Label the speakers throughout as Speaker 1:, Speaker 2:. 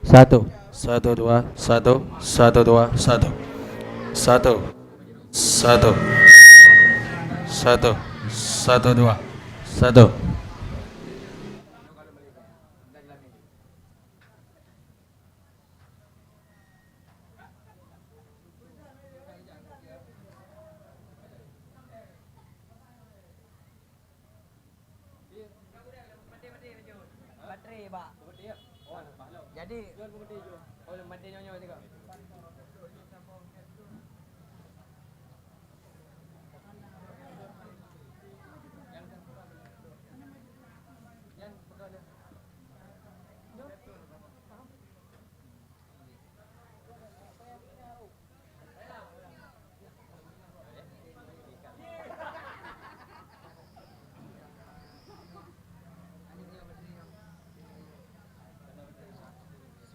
Speaker 1: Satu, satu dua, satu, satu dua, satu, satu, satu, satu, satu dua, satu.
Speaker 2: Baterai, Pak. Jadi baterai nyonya juga.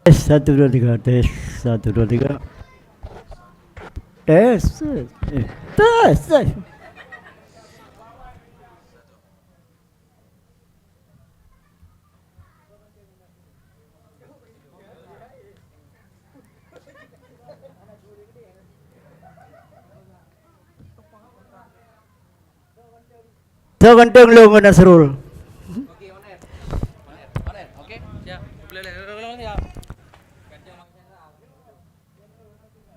Speaker 3: Tes 1 2 3 tes 1 2 3 tes tes. So ganteng lu Nasrul.
Speaker 1: Oke, siap. Boleh, siap.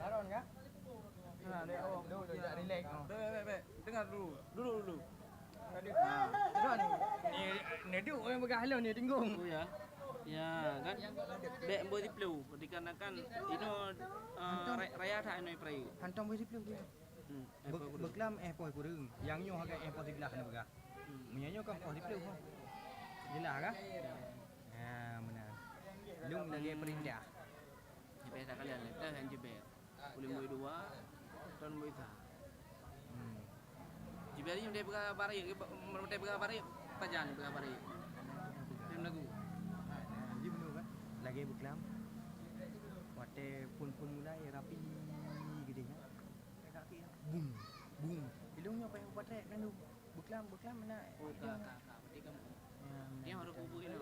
Speaker 2: Naron enggak? Nah, dia dulu relax. Dengar dulu. Nah, ni dia yang bergahalau ni tinggung.
Speaker 1: Oh ya. Ya, kan. Bek boleh dipelu dikarenakan ini raya tak ini pray.
Speaker 2: Hantam boleh dipelu dia. Beklam poi kurung. Yang nyo agak poi sebelah ni bergah. Menyanyo kan poi dipelu. Jelas kah? Ha, benar. Lung lagi perindah.
Speaker 1: Jepet kalian letak yang jepet. Boleh boleh dua, tahun boleh tak. Jepet ni dia berapa hari? Dia berapa hari? Pajan berapa hari? Tim lagu.
Speaker 2: Dia benar kan? Lagi beklam. Wate pun mulai rapi gedenya. Kaki bum bum. Ilungnya apa yang buat rek kan tu? Beklam mana?
Speaker 1: Oh, kak. Berarti kamu. Dia harus kubu ini.